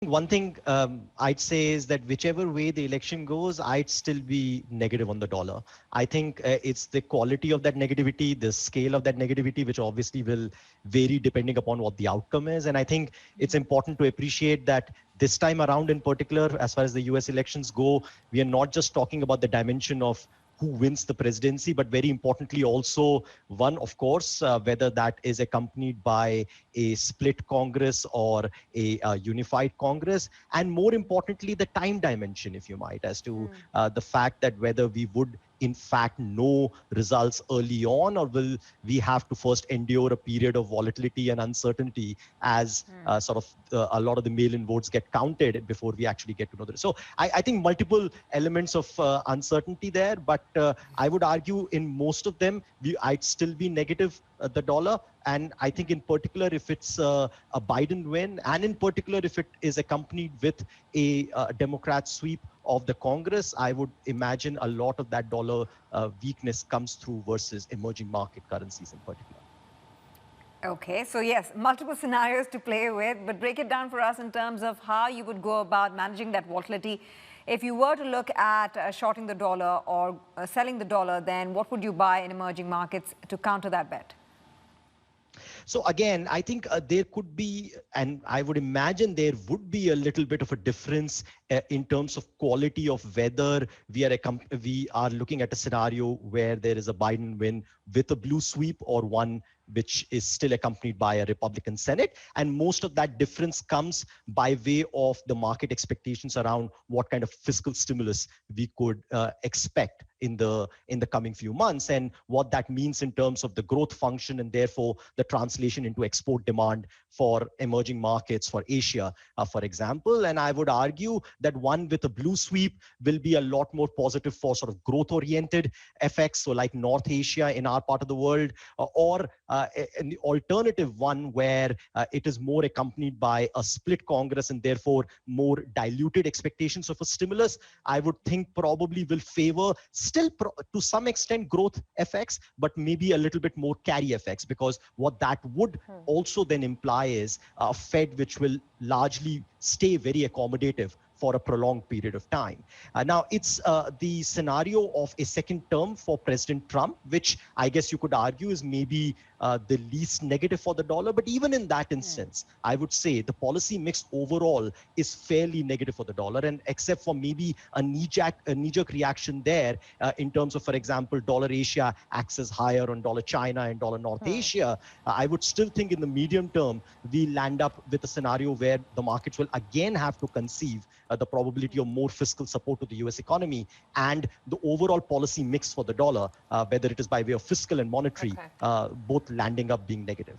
one thing I'd say is that whichever way the election goes, I'd still be negative on the dollar. I think it's the quality of that negativity, the scale of that negativity, which obviously will vary depending upon what the outcome is. And I think it's important to appreciate that this time around in particular, as far as the US elections go, we are not just talking about the dimension of who wins the presidency, but very importantly also one, of course, whether that is accompanied by a split Congress or a unified Congress, and more importantly, the time dimension, if you might, as to the fact that whether we would in fact know results early on, or will we have to first endure a period of volatility and uncertainty as a lot of the mail-in votes get counted before we actually get to know this. So I think multiple elements of uncertainty there, but I would argue in most of them, I'd still be negative the dollar. And I think in particular, if it's a Biden win, and in particular, if it is accompanied with a Democrat sweep of the Congress, I would imagine a lot of that dollar weakness comes through versus emerging market currencies in particular. Okay, so yes, multiple scenarios to play with, but break it down for us in terms of how you would go about managing that volatility. If you were to look at shorting the dollar or selling the dollar, then what would you buy in emerging markets to counter that bet? So again, I think there could be, and I would imagine there would be a little bit of a difference in terms of quality of whether we are looking at a scenario where there is a Biden win with a blue sweep, or one which is still accompanied by a Republican Senate. And most of that difference comes by way of the market expectations around what kind of fiscal stimulus we could expect in the coming few months, and what that means in terms of the growth function, and therefore the translation into export demand for emerging markets, for Asia, for example. And I would argue that one with a blue sweep will be a lot more positive for sort of growth-oriented effects, so like North Asia in our part of the world, or an alternative one where it is more accompanied by a split Congress and therefore more diluted expectations of a stimulus, I would think probably will favor still to some extent growth effects, but maybe a little bit more carry effects, because what that would also then imply is a Fed which will largely stay very accommodative for a prolonged period of time. Now, it's the scenario of a second term for President Trump, which I guess you could argue is maybe the least negative for the dollar. But even in that instance, I would say the policy mix overall is fairly negative for the dollar. And except for maybe a knee-jerk reaction there in terms of, for example, dollar Asia acts as higher on dollar China and dollar North Asia, I would still think in the medium term, we land up with a scenario where the markets will again have to conceive the probability of more fiscal support to the US economy, and the overall policy mix for the dollar, whether it is by way of fiscal and monetary, both landing up being negative.